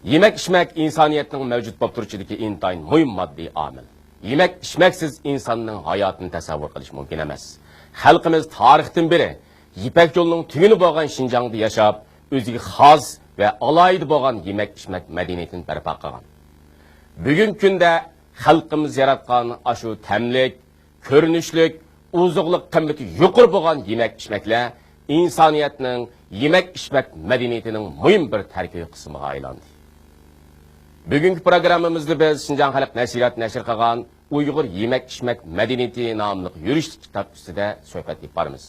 Yemek-içmek insoniyatning mavjud bo'lib turishidagi intayin muhim moddiy omil. Yemek-içmeksiz insonning hayotini tasavvur qilish mumkin emas. Xalqimiz tarixdan beri Ipak yo'lining tuguni bo'lgan Xinjiangda yashab, o'ziga xos va alohida bo'lgan yemek-içmek madaniyatini barpo qilgan. Bugungi kunda xalqimiz yaratgan ashu tamlik, ko'rinishlik, uzuqliq qimmati yuqori bo'lgan yemek-içmeklar insoniyatning yemek-içmek madaniyatining muhim bir tarkibiy qismiga aylandi. Bugungi programmamizda biz Xinjiang xalq nashriyat nashr qilgan Uyg'ur yemek-içmek madaniyati nomli yurishlik kitob ustida suhbat olib boramiz.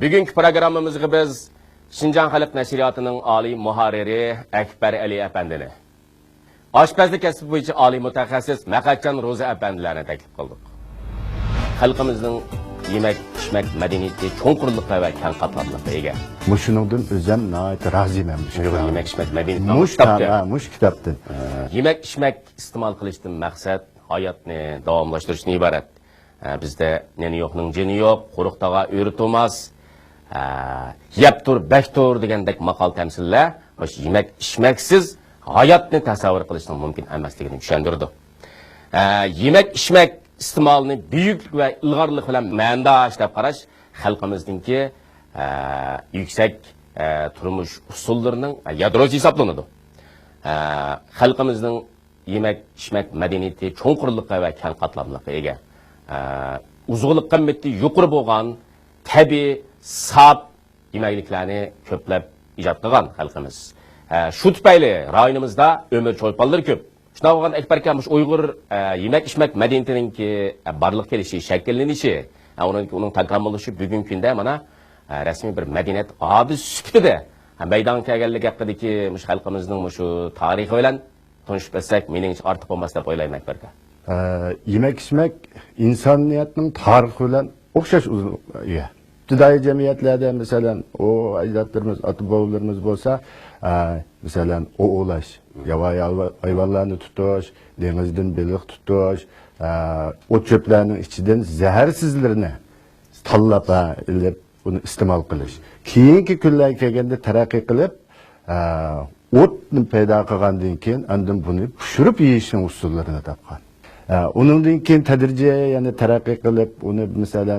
Bugungi programmamizga biz Xinjiang xalq nashriyatining oliy muharriri Akbar Ali apandini, oshpazlik kasbi bo'yicha oliy mutaxassis Maqatjon Ro'za apandilarni taklif qildik. Xalqimizning yemek-içmek madaniyati cho'nqurlikqa va keng qatlamlikqa ega. Mushuningdan o'zim nihoyat roziman. Yemek-içmek madaniyati mush kitobdan. Yemek-içmek iste'mol qilishdan maqsad hayotni davomlashtirishdan iborat. Bizda neni yo'qning jini yo'q, quruqtaga o'rtolmas. Yeb tur, bek tur degandek maqol tamsillar o'sha yemek-içmeksiz hayotni tasavvur qilishning mumkin emasligini tushuntirdi. Yemek-içmek iste'molni buyuklik va ilg'orlik bilan ma'nodash deb qarash xalqimizningki yuksak turmush usullarining yadrosi hisoblanadi. Xalqimizning yemek-içmek madaniyati cho'nqurlikqa va keng qatlamlikqa ega. Uzuqliq qimmati yuqori bo'lgan tabiiy, saf yemekliklarni ko'plab ijod qilgan xalqimiz. Shu tufayli rayonimizda ömür cho'yponlar ko'p. Shuna bo'lgan Akbar akamush Uyg'ur yemek-içmek madaniyatininki barliq kelishi, shakllanishi, uning takomillanishi bugungi kunda mana rasmiy bir madaniyat odi sifatida maydonga kelganligi haqidagi mush xalqimizning shu tarixi bilan tanishib bilsak, meningcha ortiq bo'lmas deb o'ylayman Akbar aka. Yemek-içmek insoniyatning tarixi bilan o'xshash ega. İbtidai cemiyetlarda mesela o ajdodlarimiz, ota-bobolarimiz bo'lsa, mesela o'lash, yovvoyi hayvonlarni tutish, dengizdan baliq tutish, o't cho'plarning ichidan zaharsizlarni tanlab ilib uni iste'mol qilish. Keyingi kunlarga kelganda taraqqiy qilib, o'tni paydo qilgandan keyin andin buni pishirib yeyishning usullarini topgan. Onundan keyin tadrijiy yani taraqqiy qilib, uni mesela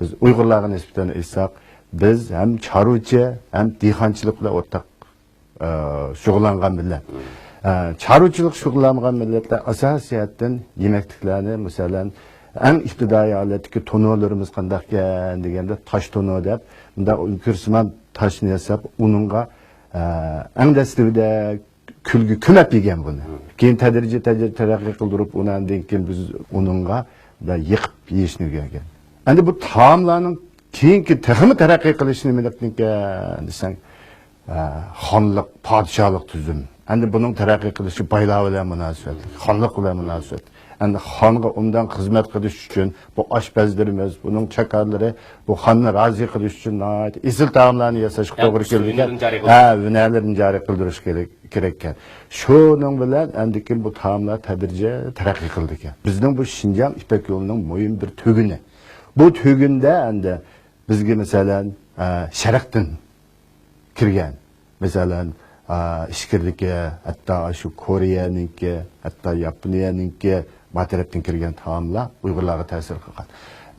biz Uyg'urlarga nisbatan aytsak, biz ham chorvachi, ham dehqonchilik bilan o'rtaq shug'ullangan millat. Chorvachilik shug'ullangan millatlar asosiyatdan yemekliklarni masalan eng ibtidai holatdagi to'nolarimiz qanday ekan deganda tosh to'no deb, bunda kursiman toshni yasab, uningga eng dastlabida külgü ko'mab yegan buni. Keyin tadrijiy taraqqiy qildirib, undan keyin biz uningga yiqib yeyishni o'rgangan. Endi bu taomlarning keyingi texmi taraqqiy qilishini nimalikniki desang, xonlik, podshohlik tuzum. Endi buning taraqqiy qilishi boylar bilan munosabatli, xonlik bilan munosabatli. Endi xonga undan xizmat qilish uchun bu oshpazlarimiz, buning chakarlari bu xonni rozi qilish uchun esil taomlarni yasashga to'g'ri kelgan. Hunarlarni joriy qildirish kerak ekan. Shuning bilan endi bu taomlar tadrijiy taraqqiy qildi ekan. Bizning bu Xinjiang Ipak yo'lining muhim bir tuguni. Bu tugunda endi bizga masalan sharqdan kirgan, masalan ishkirdiki, hatto shu Koreyaniki, hatto Yaponiyaniki tarafdan kirgan taomlar Uyg'urlarga ta'sir qilgan.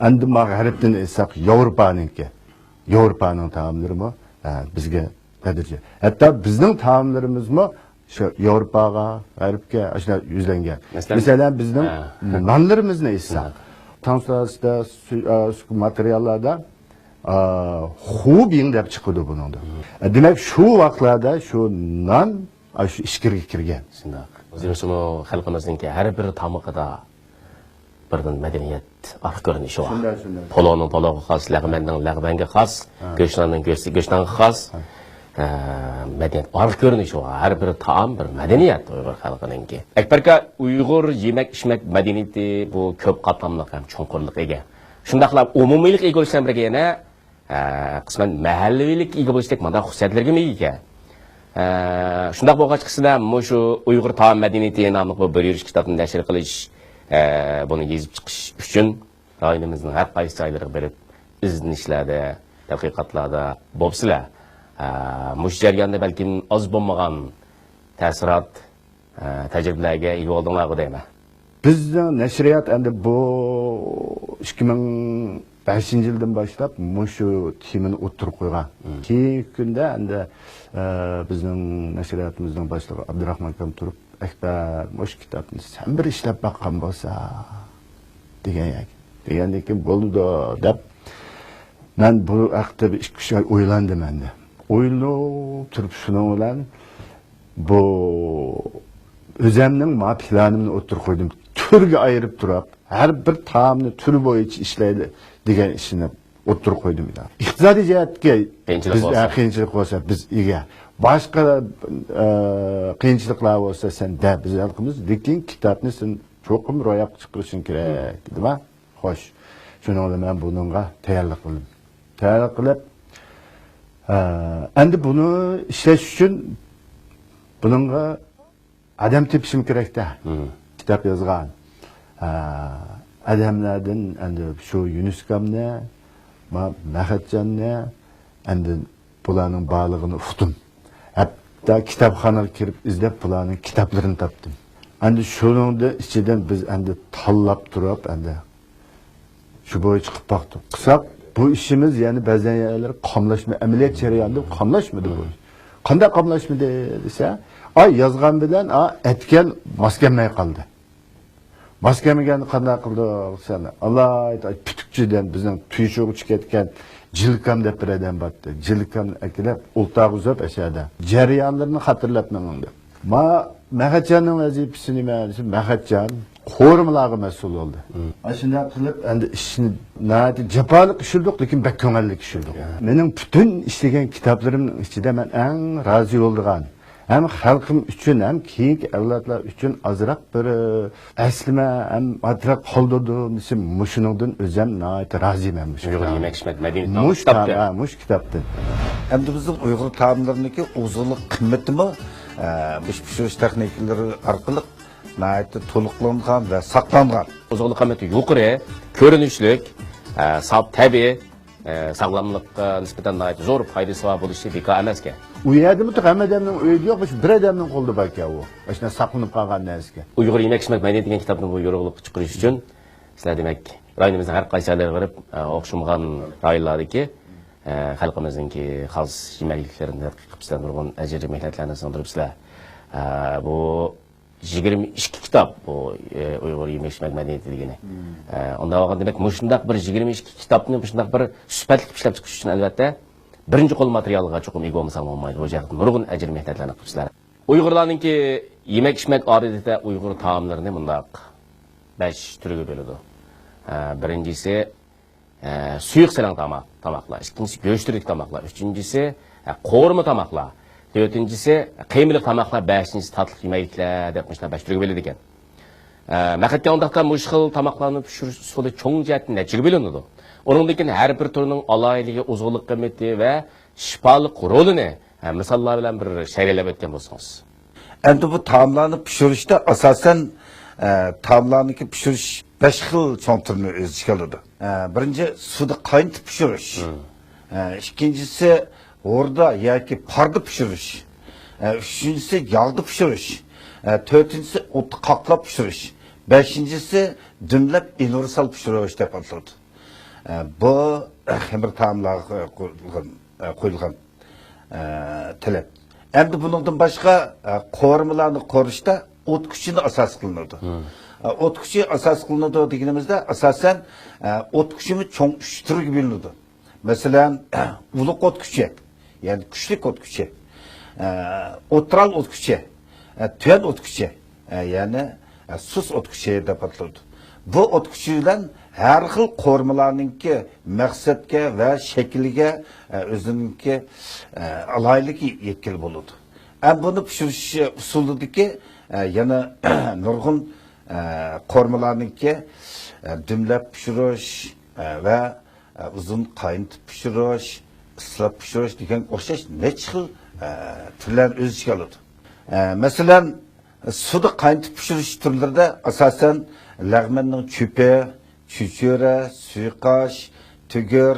Endi mag'ribdan esa Yevropaning taomlarimi bizga tadrijiy. Hatto bizning taomlarimizmi shu Yevropaga, G'arbga ashuna yuzlangan. Masalan bizning nonlarimizni esa Tansuasda materiallarda xubing deb chiqadi buningda. Demak, shu vaqtlarda shu non shu ishkirga kirgan. Shunday. O'zimiz xalqimizningki har bir taomida birdan madaniyat orqa ko'rinishi bor. Poloning pologa xos, lag'manning lag'manga xos, go'shtning go'shtanga xos. Madaniyat orqa ko'rinishi bor. Har bir taom bir madaniyat Uyg'ur xalqiningki. Akbar aka, Uyg'ur yemek-içmek madaniyati bu ko'p qatlamliq ham cho'nqurlik ega. Shundaqlab umumiylik ega bo'lishdan birga yana qisman mahalliylik ega bo'lishdak mana xususiyatlarga ega. Shundaq bo'lg'achqisida shu Uyg'ur taom madaniyati nomli bu bir yurish kitobini nashr qilish, buni yozib chiqish uchun rayonimizning har qaysi joylariga berib izlanishlarda, tadqiqotlarda bo'lsizlar. Mush jarayonda balkim oz bo'lmagan ta'sirot, tajribalarga ega bo'ldinglar deyman. Bizning nashriyat endi bu 2005 yildan boshlab shu temani o'tirib qo'ygan. Keyingi kunda endi bizning nashriyatimizning boshlig'i Abdurahmon akam turib, "Akbar, shu kitobni sen bir ishlab baqqan bo'lsa" degandan keyin bo'ldi deb men bu haqda 2-3 oy o'ylandim endi. O'ylab turib shuning bilan bu o'zimning planimni o'tirib qo'ydim. Turga ayirib turib, har bir taomni turi bo'yicha ishlaydi degan ishni o'tirib qo'ydim. Iqtisodiy jihatga qiyinchilik bo'lsa biz ega. Boshqa qiyinchiliklar bo'lsa sen da biz hal qilamiz, lekin kitobni sen cho'qim ro'yobga chiqarishing kerak dedim. Xo'sh, shuning uchun men bunga tayyorlik qildim. Tayyorlik qilib, endi buni ishlash uchun bunga adam tepishim kerak-da. Kitap yozgan adamlardan endi shu Yunuskamni, Mahatjanni endi bularning bog'lig'ini uqdim. Hatta kitobxonaga kirib izlab bularning kitoblarini topdim. Endi shuning ichidan biz endi tanlab turib endi shu bo'yicha qilib boqdik. Qilsak bu ishimiz yani ba'zan yerlar qamlashma amaliyot jarayonida qamlashmadi bu. Qanday qamlashmadi desa, ay yozgan bilan etgan maskamay qoldi. Maskamagan qanday qildi sen? Allah putukchidan bizning tuyushib ketgan jilkam deb bir odam batdi. Jilkamni akilab o'ltaq uzab ashada. Jarayonlarni xatirlatmang deb. Mahatjanning vazifasi nima? Mahatjan qo'rmalarga mas'ul bo'ldi. Shunday qilib endi ishni nati jafoliq ishildik, lekin bak ko'ngillik ishildik. Mening butun ishlagan kitoblarimning ichida men eng rozi bo'lgan hem xalqim uchun hem keyingi avlodlar uchun azroq bir aslima ham atraq qoldirdim. Shuningdan o'zim nihoyat roziman. Uyg'ur yemak ishmak mush kitobdan. Endi bizning Uyg'ur taomlariniki o'zilik qimmatimi pishirish texnikalari orqali nihoyat to'liqlangan va saqlangan. O'zilik qimmati yuqori, ko'rinishlik, saf tabiiy, sog'lomlikqa nisbatan nihoyat zo'r foydasi bor bo'lishi bekor emaskan. U yerda mutlaq hammadan o'ydi yo'q, bir odamning qo'lida bor ekan u. Mana saqlanib qolgan narsa. Uyg'ur yemak ishmak madaniyati degan kitobni bu yorug'likka chiqarish uchun sizlar demak rayonimizning har qaysi joylariga borib o'xshamagan rayonlardagi xalqimizningki xos yemakliklarini tadqiq qilibsizlar, nurg'un ajr mehnatlarni singdiribsizlar. Bu 22 kitap bu Uyg'ur yemak ishmak madaniyati degani. Unda olganda demak mushundaq bir 22 kitobni mushundaq bir sifatli ishlab chiqish uchun albatta birinchi qo'l materialga cho'qim ega bo'lmasa bo'lmaydi. Bu yerda nurg'un ajr mehnatlarni qilibsizlar. Uyg'urlarningki yemak ishmak odatida Uyg'ur taomlarini bundaq 5 turga bo'ladi. Birincisi suyuq salang tamoqlar, ikkinchisi go'shtlik tamoqlar, uchinchisi qo'rma tamoqlar, to'rtinchisi qiyimli tamoqlar, beshinchisi tatlı yemekler deb mana 5 turga bo'ladi ekan. Maqsadga undaqda mushkil tamoqlarni pishirish usuli cho'ng jihatdan nechaga bo'linadi? Onundakin her bir turning alayliga, uzunlik qiymati va shifoliq rolini misollar bilan bir shaylab o'tgan bo'lsangiz. Endi bu taomlarni pishirishda asosan taomlarniki pishirish 5 xil cho'ng turini o'z ichiga oladi. Birinchi suvda qaynatib pishirish. Ikkinchisi o'rda yoki parda pishirish. Uchinchisi yog'da pishirish. To'rtinchisi o't qaqlab pishirish. Beshinchisi dumlab universal pishirish deb ataladi. Bu xamir taomlarga qo'yilgan talab. Endi bundan boshqa qo'rmalarni qo'rishda o't kuchini asos qilinadi. O't kuchi asos qilinadi deganimizda asosan o't kuchini cho'ng 3 turga bo'linadi. Masalan, ulug' o't kuchi, ya'ni kuchli o't kuchi, o'tral o't kuchi, tuyan o't kuchi, ya'ni sus o't kuchi deb ataladi. Bu o't kuchi bilan her xil qo'rmalarningki maqsadga va shakliga o'zininki alaylik yetkil bo'ladi. Buni pishirish usulidagi yana nurg'un qo'rmalarningki dumlab pishirish va uzun qaynatib pishirish, islab pishirish degan o'xshash necha xil turlar o'z ichiga oladi. Masalan, suvda qaynatib pishirish turlarida asosan lag'manning cho'pi, chuchura, suyqash, tugur,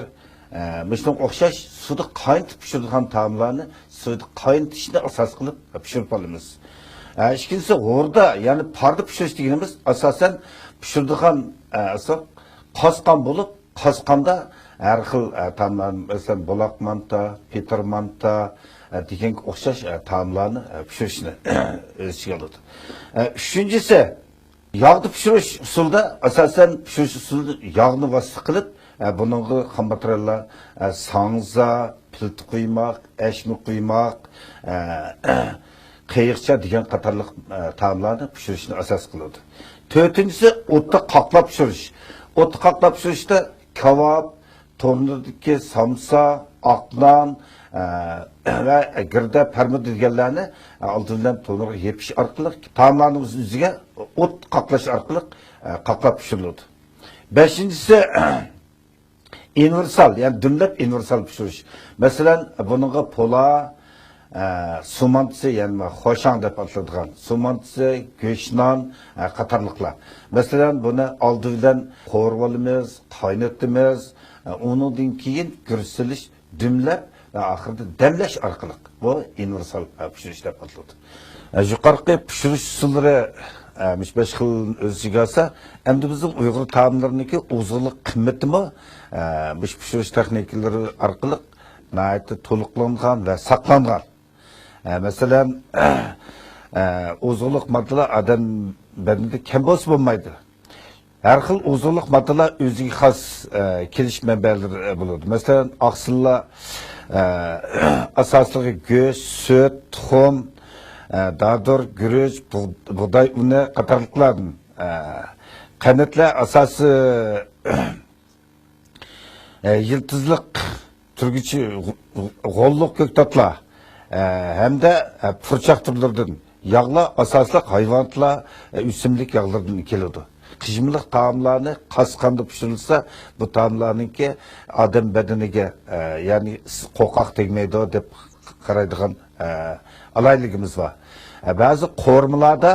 Müştüm okşaş suda kaynatып pişirdiğin taamlarını suda kaynatışını asas kılıp pişirip alımız. İkincisi orada yani parda pişiriş deganimiz asasen pişirdiğin qasqan bulup qasqanda her xil taamlar mesela bolaq manta, peter manta degan o'xshash taamlarni pishirishni o'z ichiga oladi. Uchinchisi yog'da pishirish usulida asosan pishirish usulida yog'ni vasita qilib buningga ham materiallar sangza, pilt quymoq, ashmi quymoq, qiyiqcha degan qatorliq taomlarni pishirishni asos qiladi. To'rtinchisi o'tda qaqlab pishirish. O'tda qaqlab pishirishda kebab, tornidagi samsa, aqlan va girda parmud deganlarni oldindan to'g'ri yepish orqali taomlarning o'ziga o't qaqlash orqali qaqlab pishiriladi. Beshinchisi universal, yani dumlab universal pishirish. Masalan, buningga pola, sumantisi, yani xo'shang deb ataladigan sumantisi, go'shtnon qatorliqlar. Masalan, buni oldindan qo'rib olamiz, qaynatamiz, undan keyin gursilish, dumlab ve ahırda demleş arkalık. Bu universal pişiriş deb ataladi. Yuqorqi pishirish usullari 5 xil o'ziga olsa, endi bizning Uyg'ur taomlariniki o'zg'iliq qimmatimi bu pishirish texnikalari orqali nihoyatda to'liqlangan va saqlangan. Masalan, o'zg'iliq moddalar odam badanida kam bo'lsa bo'lmaydi. Her xil o'zg'iliq moddalar o'ziga xos kelish manbalari bo'ladi. Masalan, oqsillar asaslığı göz, süt, tuxum, dadır, gürüç, buğday uni qatorliqlardan qanatlar asası yıldızlık turgichi g'olliq ko'ktatlar hamda purchaq turlardan yağlar asaslı hayvanotlar, o'simlik yağlardan keladi. Qijimliq taomlarni qasqanda pishirilsa, bu taomlarningki odam badaniga, ya'ni qo'rqoq tegmaydi deb qaraydigan alayligimiz bor. Ba'zi qo'rmalarda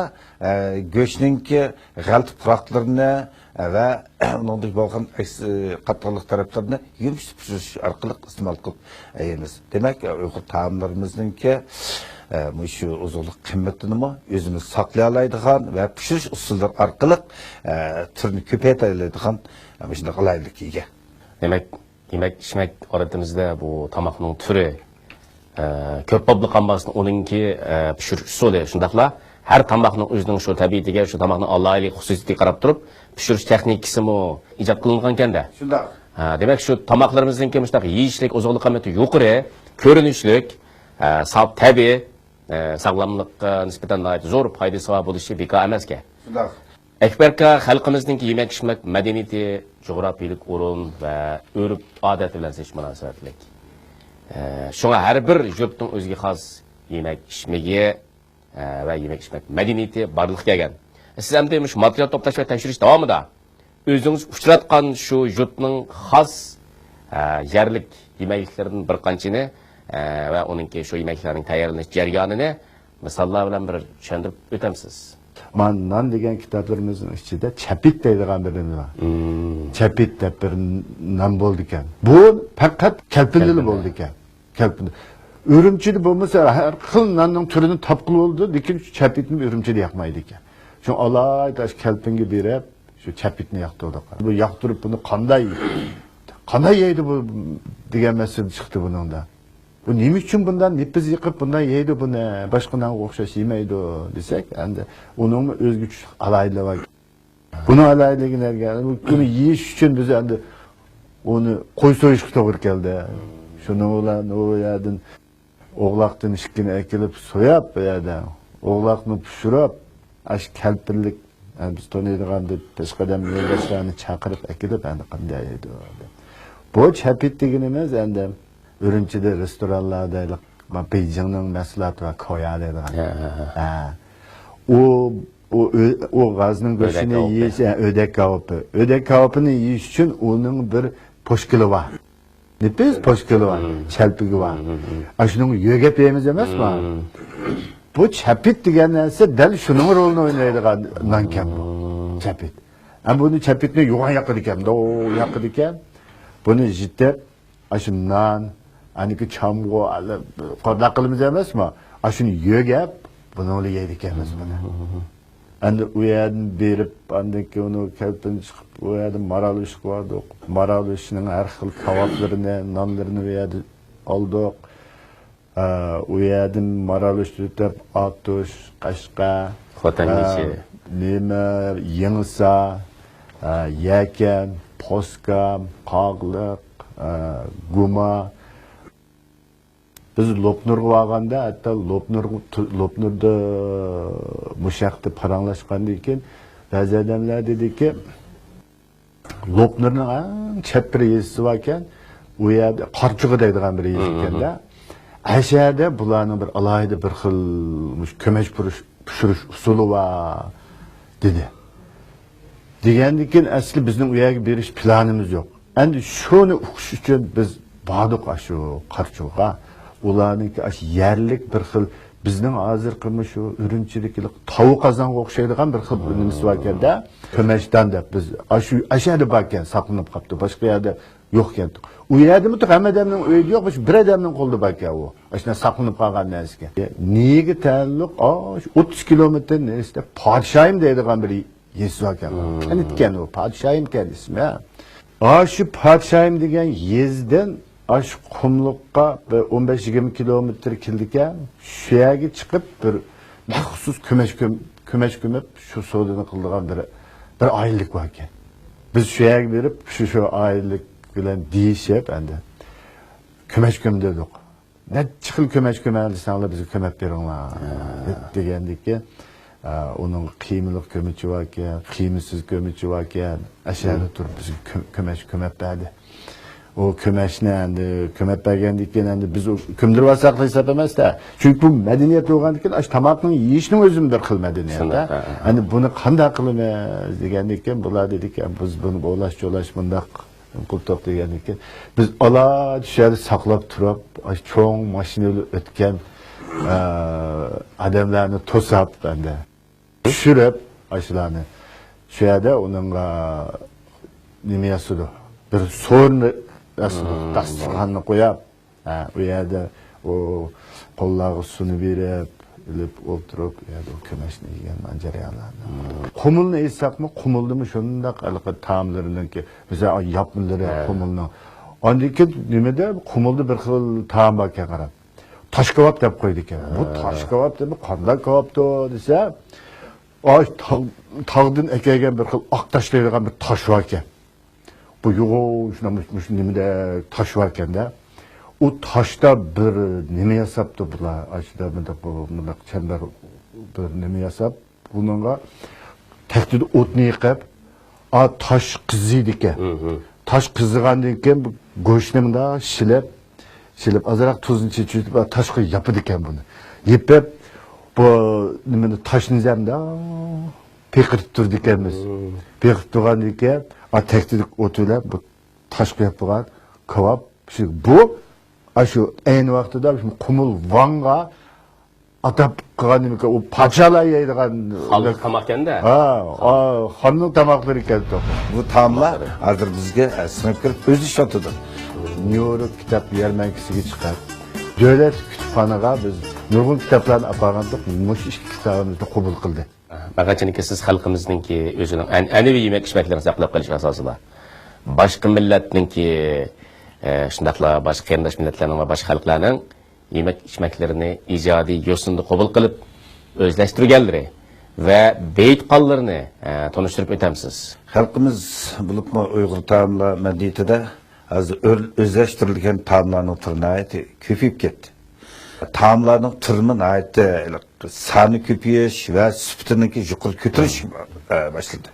go'shtningki g'alti puroqlarini va uningdek bo'lgan qattiqlik taraflarini yumshatib pishirish orqali iste'mol qilib yeymiz. Demak, Uyg'ur taomlarimizninki şu uzunluk kıymetini mi özümüz saklayalaydıgan ve pişiriş usulları arkalık türünü köpeytalaydıgan şimdi kolaylık iyi. Demek içmek aratimizde bu tamakның türü köp bablı qanbasının onunki pişiriş usulü şundaqla her tamakның özünün şu tabiitige, şu tamakның Allah'ıyla hususiyeti qarab turib pişiriş texnikisi mi icad kılıngan kende. Şunda. Demek şu tamaklarımızınki müştaq yiyişlik, uzunluk kıymeti yukarı, görünüşlük, sap tabii sağlamlıkka nispeten zor faydası var bo'lishi bekor emaske. Şunda. Ekberka xalqimizningki yemek içmek medeniyeti, coğrafiyalik o'rin va urf odati bilan seç munosabatlik. Şuna her bir yurtning o'ziga xos yemek içmegi va yemek içmek medeniyeti barliq kelgan. Siz ham demiş material to'plash va tekshirish davomida o'zingiz uchratgan shu yurtning xos yerlik yemekliklaridan bir qanchini ve onunki şu yemeklerin tayyorlanish jarayonini misollar bilan bir tushuntirib o'tamsiz. Nan degan kitoblarimizning ichida chapit deydigan birimiz bor. Chapit deb bir nom bo'ldi ekan. Bu faqat kalpinli bo'ldi ekan. Kalpin. Urumchida bo'lmasa har xil nonning turini topqil bo'ldi, lekin shu chapitni urumchida yoqmaydi ekan. Shu alayda kalpinga berib, shu chapitni yoqtirdi. Bu yoqtirib buni qanday yeydi bu degan masala chiqdi buningda. Bu nima uchun bundan nippiz yiqib bundan yeydi buni, boshqadan o'xshash yemaydi desak, endi uning o'zgacha alayligi bor. Buni alayligilarga, buni yeyish uchun biz endi uni qo'y so'yishga to'g'ri keldi. Shuni ularni u yerdan o'g'loqdan ishkini akilib so'yab, bu yerda o'g'loqni pishirib, ash kalpirlik biz taniydigan deb peshqadam yo'ldoshlarni chaqirib akilib, endi qanday yeydi. Bu chapit deganimiz endi Ürümçide restoranlarda Beijing'nin mahsulotı var, koya deydigan. O gazning go'shtini yeyish, o'dak kavopi. O'dak kavopini yeyish uchun uning bir poshkili bor. Nipis poshkili bor, chalpigi bor. Shuning yo'gab yeymiz emasmi? Bu chapit degan narsa dal shuning rolini o'ynaydigan nankam bu. Chapit. Buni chapitni yo'g'on yoqadi ekan, Buni jitib aşı nan, aniki çamgo, kordak kılımız emez mi? Aşını yögep, bunu öyle yedik emez bunu. Endi u yerden berip, andaki onu kelpin çıkıp, u yerden maral ışık vardı. Maral ışığının her xil kavaplarını, nanlarını u yerden aldık. U yerden maral ışık tutup, Atuş, Kaşka, neme, Yengsa, Yeken, Poska, Kağlık, Guma. Biz Lopnurga varganda, hatta Lopnurda muşaqda paranlaşqandan keyin ba'zi odamlar dediki, Lopnurning chap bir yezisi bor ekan, u yerda Qarchug'i deydigan bir yez ekanda. Ashada bularning bir alohida bir xil ko'mash pishirish usuli bor dedi. Degandan keyin asli bizning u yerga berish planimiz yo'q. Endi shuni uqish uchun biz bordik shu Qarchug'iga. Ularninki yerlik bir xil bizning hozir qilmish shu Ürümchiliklik tovuq qozonga o'xshaydigan bir xil nimasi bor ekanda, ko'mashdan deb biz shu ashada bor ekan, saqlanib qolibdi. Boshqa yerda yo'q ekan. U yerda mutlaq hamma odamning uyida yo'q, shu bir odamning qo'lida bor ekan u. Ashuna saqlanib qolgan narsaga. Nega taalluq? Shu 30 kilometr nerisida Podshoyim deydigan bir yez bor ekan. Qanitgan u Podshoyim ekan ismi. Shu Podshoyim degan yezdan Aş kumlukka 15-20 kilometre kildiken şu yerge çıkıp bir mahsus kümeş gömüp şu soğudunu kıldığan bir aylık varken. Biz şu yerge verip şu aylık bilen değişip kümeş gömdürdük. Ne çıkıl kümeş gömerdi sanırlar bizi kömep verirler. Degendik ki onun kıyımlık kömüçü varken, kıyımsız kömüçü varken aşağıda durup bizi kömeş kömep verdi. O kömeşni endi kömep bergendik endi biz kimdir varsak hesap emas da. Çünkü bu medeniyet olgandan aş tamakning yeyishning o'zi bir xil medeniyet. Hani bunu qanday qilamiz degandan bular dedik biz bunu o'ylash bundaq qildik degandan biz ala tushadi saqlab turib cho'ng mashinalar o'tgan odamlarni to'sab endi tushirib ashlarni shu yerda uningga nima yasadi bir so'rni dasturxonni qo'yib, u yerda o qo'llariga suvni berib, ilib o'tirib, u yerda ko'mashni yegan manjaralarni. Qumulni esaqmi, qumuldimi shundaq taomlariniki, mesela yapmilari qumulni. Ondan keyin nimada qumulda bir xil taom bor ekan qarab. Tosh kebab deb qo'ydi ekan. Bu tosh kebab deb qanday kebabdi desa, tog'dan ekelgan bir xil oq tashlaydigan bir tosh bor ekan. Bu yo'q, shunaqa nimada tosh bor ekanda, u toshda bir nima yasabdi bular, ashida bunday chambar bir nima yasab, bunga taktida o'tni yiqib, tosh qiziydi ekan. Tosh qizigandan keyin go'shtni bunda shilib, ozroq tuzini chechib, toshga yopadi ekan buni. Yepib, bu nimani toshni zamda peqirib turdi ekanmiz. Peqirib turgandan keyin teknik otular bu taş yapılan kebap bu şu en vaxtida kumul vanga atap qilgan o paçalar yeydigan xalq tamak endi. Xonning tamoqlari keldi. Bu taomlar hozir bizga sinib kirib o'zi ishlatadi. Nyu-York kitap yarmarkasiga chiqib, davlat kutubxonaga biz nurg'un kitoblarni olib borgandik. Mush ikki kitobimizni qabul qildi. Bag'achiniki siz xalqimizningki o'zining an'anaviy yemak ichmaklarini saqlab qolish asosida boshqa millatningki shundaqla boshqa qarindosh millatlarning va boshqa xalqlarning yemak ichmaklarini ijodiy yo'sinda qabul qilib o'zlashtirganlari va beytqonlarini tanishtirib o'tamsiz. Xalqimiz bo'libmi Uyg'ur taomlar madaniyatida hozir o'zlashtirilgan taomlarning turi ko'payib ketdi. Taomlarning turini sani ko'payish va sifatiniki yuqori ko'tarish boshladi.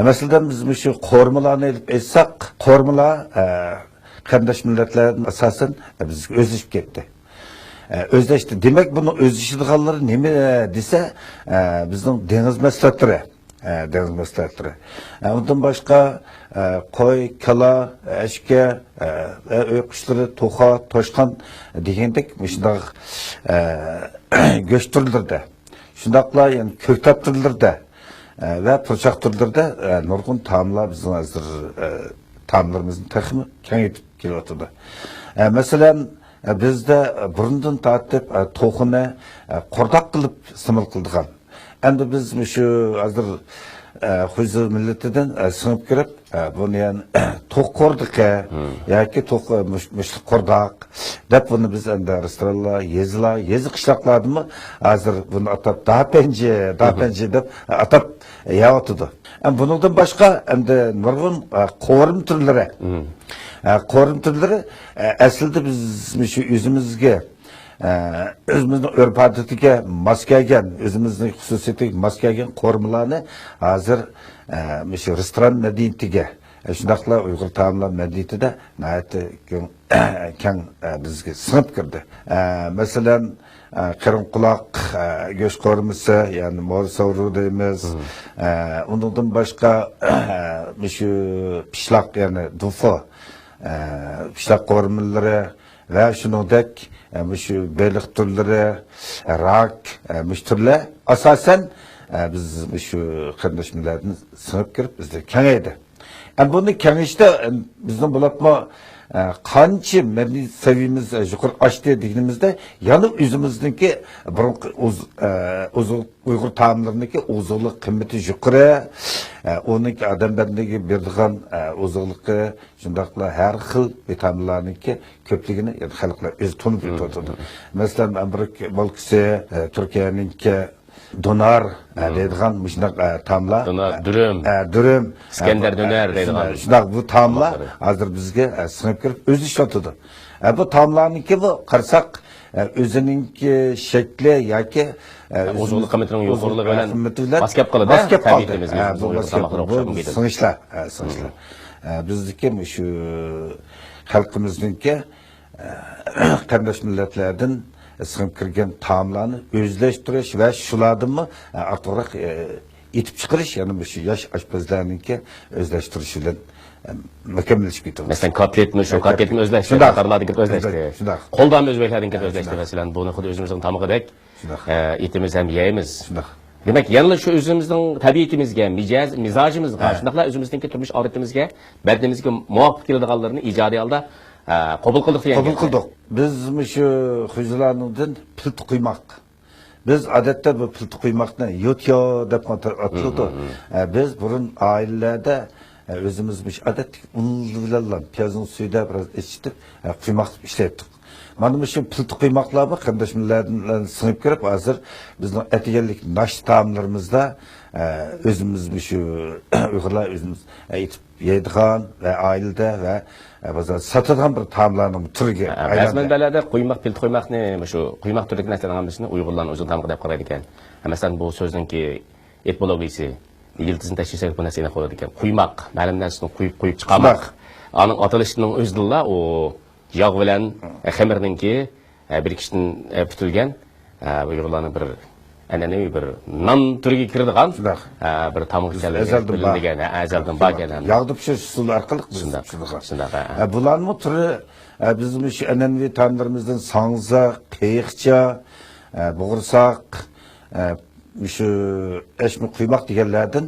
Masalan biz shu qo'rmalarni olib aytsak, qo'rmalar qarindosh millatlarning asosan bizga o'zlashib ketdi. O'zlashdi. Demak, buni o'zlashadiganlar nima desa, bizning dengiz mahsulotlari. Bundan boshqa qo'y, kala, ashka, uy qushlari, to'xa, toshqon degandek shunday go'sht turlarida, shundaqla yani ko'ktab turlarida va purchoq turlarida nurg'un taomlar bizning hozir taomlarimizni kengayib kelyotdi. Masalan, bizde burundan tortib to'qini qurdoq qilib iste'mol qildigan. Endi biz shu hozir Xuyzu milletidan sınıp kirib, bunu yani toq qurdiqqa yoki toq mushliq qurdoq deb buni biz endi restoranlar, yezi qishloqlardimi hozir buni atab dapenji deb atab yeyotdi. Bundan boshqa endi nurg'un qo'rim turlari. Qo'rim turlari aslida biz shu o'zimizga özümüzün örf-adetiga mos kelgan, o'zimizning xususiyatiga mos kelgan qo'rmalarni hozir shu restoran madaniyatiga, shundaqla Uyg'ur taomlar madaniyatida keng bizga singib kirdi. Masalan, qirin quloq go'sht qo'rmasi, ya'ni mol savru deymiz. Undan boshqa shu pishloq, ya'ni dufo, pishloq qo'rmalari ve şunudek şu beylik türleri, rak, türler asasen biz şu kardeş milletini sınıf girip bizde kengeydi. Bunu kengişte bizden bulatma qancha medeni seviyemiz yuqori oshdi deganimizda yana o'zimizniki Uyg'ur taomlariniki ozuqlik qimmati yuqori, uniki odamlarga beradigan ozuqligi shundaqla har xil vitaminlarniki ko'pligini xalqlar o'zi tunib yetadi. Masalan, Amerika bolkisi, Turkiyaniki donar deydigan müşnak tamla. Donar, dürüm, İskender döner deydigan. Şundaq bu tamla hazır bizge sınıp kirib o'zi ishlatıdı. Bu tamlarniki bu qarsak o'zininki shakli yoki ozuqlik qimmatining yuqoriligi bilan maskab qiladi. Tabiiyatimiz bu sınışlar. Bizdeki şu xalqimizniki qardosh millatlardan sınıp kirgen taomlarni o'zlashtirish va shulardanmi ortiqroq etib chiqarish, ya'ni bu yosh oshpazlarniki o'zlashtirish bilan mukammallashib ketadi. Masalan, kotletni o'zlashtirdi, qatorlarniki o'zlashtirdi. Qo'ldan o'zbeklarniki o'zlashtirdi. Masalan, buni xuddi o'zimizning tamog'idek etimiz ham yeymiz. Demak, yana shu o'zimizning tabiatimizga, mizojimizga, shundaqla o'zimizning turmush odatimizga, badnimizga muvofiq keladiganlarni ijodiy holda qabul qildik degan. Qabul qildik. Biz şu xuyzulardan pilt quymoq. Biz odatda bu pilt quymoqni yotyo deb atiladi. Biz burun oilalarda o'zimiz odatda un bilan piyozning suyida biroz ichitib quymoq ishlatdik. Mana shu pilt quymoqlarni qardosh millatlardan singib kirib, hozir bizning etigenlik nash taomlarimizda o'zimiz shu Uyg'urlar o'zimiz aytib yeydigan va oilada va satadigan bir taomlarning turiga aylanadi. Rasmanlarda quymoq, pilt quymoqni shu quymoq turida narsalarni Uyg'urlarning o'zi tamog'i deb qaraydi ekan. Masalan, bu so'zningki etmologiyasi yildizni tashkil etib bu narsani qo'yadi ekan. Quymoq, ma'lum narsani quyib chiqarmoq. Aning otilishining o'zida u yog' bilan xamirninki bir kishidan putilgan Uyg'urlarning bir an'anaviy bir non turiga kiradigan bir tamoq degan azaldan bor ekan. Yog'da pishirish usuli orqali bularning turi bizim şu an'anaviy taomlarimizdan sangza, qiyiqcha, bo'g'irsoq, şu eşmi quymoq deganlardan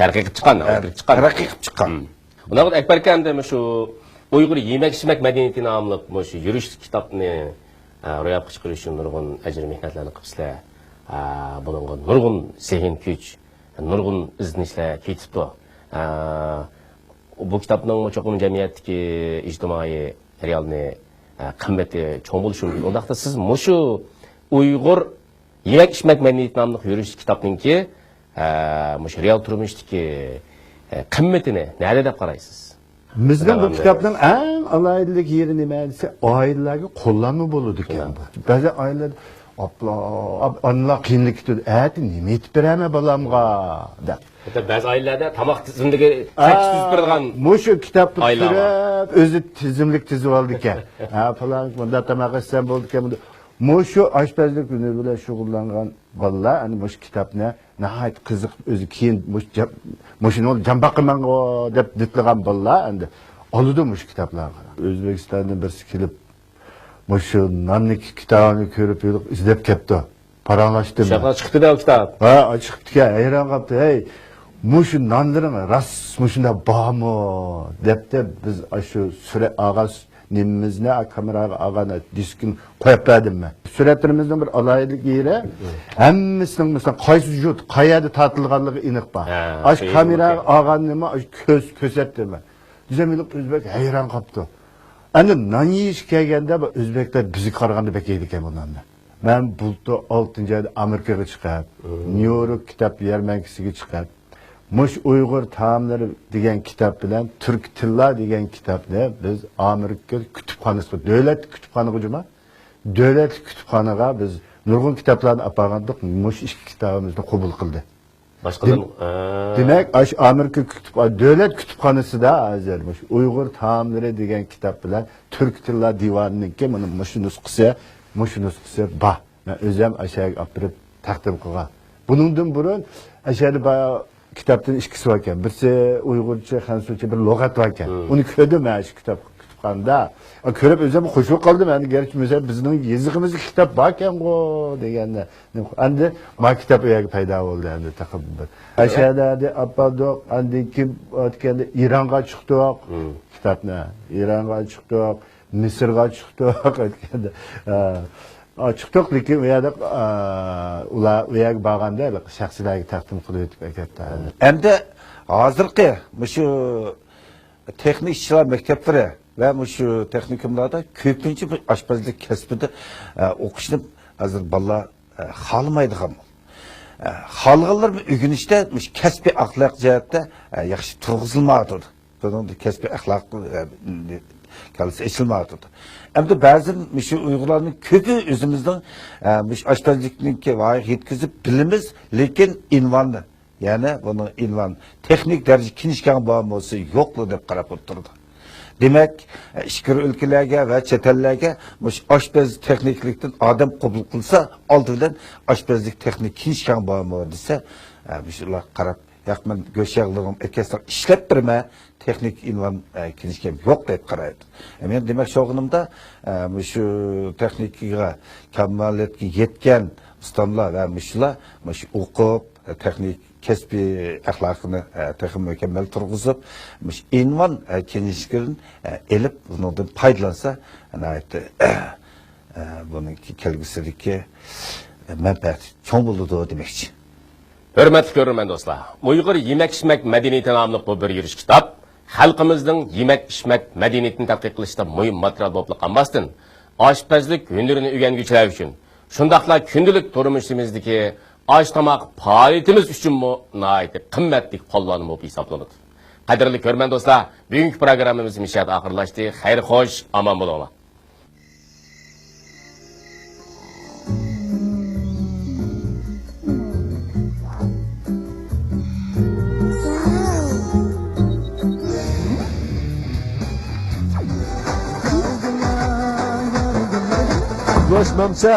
tarqib chiqqan. Unaqa Akbar akamda shu Uyg'ur yemak-ichmak madaniyati nomli shu yurish kitobni ro'yobga chiqarish uchun nurg'un ajr mehnatlarni qilibsizlar. Bunga nurg'un sehin kuch, nurg'un izlanishlar ketibdi. Bu kitobning cho'qim jamiyatdagi ijtimoiy realni qimmati cho'ng bo'lishi mumkin. Undaqda siz shu Uyg'ur yemak-ichmak madaniyati nomli yurish kitobningki shu real turmushdagi qimmatini nada deb qaraysiz? Bizden bu kitapların en alaylık yeri neyse ailelerge kullanma buludu ekan. Bazı aileler anla kıyınlık tutuyor. Nime etip bereme balamga der. Bazı ailelerde tamak tizimdeki tekst tüzüp berdigan. Muşu kitap tutup özü tizimlik tizip aldı ekan. Falan bunda tamak etsem boldu ekan. Muşu aşpazlık günü bile şugullangan balalar hani muş kitapne nahayet kızık özü keyin muşun ol jambaqman deb ditlagan balalar endi alıdı muş kitaplarga. O'zbekistondan birisi kelib muşu nannik kitabını ko'rib izlep kepti. Paranlaştı. Şaqa chiqdi-da o kitap. Ha, chiqdi ekan. Hayron qolibdi. Hey, Muşu nanların rast muşunda bağmı depte biz aşı süre ağaz nimimizne kameraga ağana diskin koyup verdim ben. Süretlerimizden bir alaylık yere hemmisinin mesela kaysı jut kayada tatılganlığı inik ba. Aş kameraga ağan nima aş kösettim ben. Düzemilik Özbek hayran kaptı. Endi nan yeyiş kelgende bu Özbekler bizi qaraganda bek yeydi ekan bundan. Ben buldu 6. ayda Amerikaga chiqib, New York kitap yarmankisiga chiqib, Mush Uyg'ur taomlari degan kitap bilan Turk tilla degan kitapni biz Amerika kutubxonasiga, davlat kutubxonaga davlat kutubxonaga biz nurg'un kitaplarni olib borgandik. Mush ikki kitobimizni qabul qildi. Başkadan Demek aş Amerika devlet kütüphanesinde hazırmış. Uygur taamları degan kitap bilen Türk tilla divanının ki bunun muşu nuskusu bah. Ben özüm aşağıya apırıp takdim kılgan. Bunundan burun aşağıda bayağı kitaptan işkisi varken, birisi Uygurca, Hansuca bir logat varken, onu kördüm ben şu kütüphanede. Körüp özüm hoşuma kaldı ben. Gerçi mesela bizim yazıkımızda kitap varken o degende. Andi ma kitap öyle payda oldu endi takım bir. Aşağıda apadık, andi kim ötkende İran'a çıktık kitap ne? İran'a çıktık, Mısır'a çıktık ötkende. Çıktık lekin u yerda ular u yerga borganda shaxsiylarga taqdim qilib o'tib ketdi. Endi hozirgi shu texnik ishchilar maktablari va shu texnikumlarda ko'pincha bir oshpazlik kasbida o'qishni hozir bolalar xohlamaydigan. Xohlaganlar o'rganishda kasbiy axloq jihatda yaxshi turg'izilmaydi. Buningda kasbiy axloq kalisi eşilmeydi. Hem de bazı Uygurların kökü özümüzden aşpazlıknınki vayık yetkizip bilimiz, lekin invanlı. Yani bunu invan teknik derece kinişken bağımlısı yoklu deyip qarap oturdu. Demek işkir ülkelerge ve çetellerge aşpaz tekniklikten adam kabul kılsa aldığı aşpazlık teknik kinişken bağımlı dese ular qarap yakman göçeğliğim ekesler işlep birme teknik invan kinişkem yok deyip qaraydı. Men demek şoğunumda şu teknikiga kemaletki yetken ustamlar ve müşüler okup teknik kesbi ahlakını teknik mükemmel turguzup invan kinişkirin elip bundan paydalansa bunun kelgisideki menfaat çoğun buldu demekçi. Hürmetli görürmen dostlar, Uygur yemek-içmek medeniyeti namlı bu bir yürüyüş kitap, halkımızın yemek-içmek medeniyetini tadqiq qilishda mühim material bo'lib qolmasdan, oshpazlik hünerini o'rganuvchilar uchun, shundaqla kundalik turmushimizdagi osh-tomoq faoliyatimiz uchun nihoyatda qimmatli qo'llanma bo'lib hisoblanadi. Qadrli ko'rman do'stlar, bugungi programmamiz nishad oxirlashdi. Xayr xo'sh, omon bo'linglar. Boşmamsa.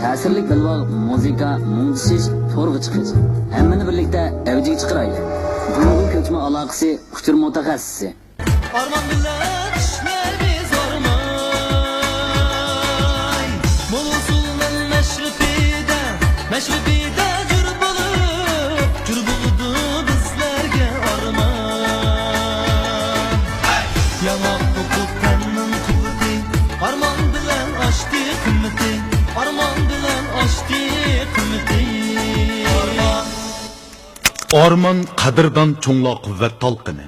Ta'sirlik bilvol muzika, mungdishish, to'rg'i chiqish. Hammani birlikda avjiga chiqaraylik. Jumhuriy ko'chma aloqasi uchur mutaxassisi. Arman bilen işlerimiz armay. Molusul'un meşribide cür buludu bizlerge arman. Yamak kokuk tennin kuvveti, arman bilen açtı kımmeti, arman bilen açtı kımmeti. Orman qadrdan cho'ngloq quvvat talqini.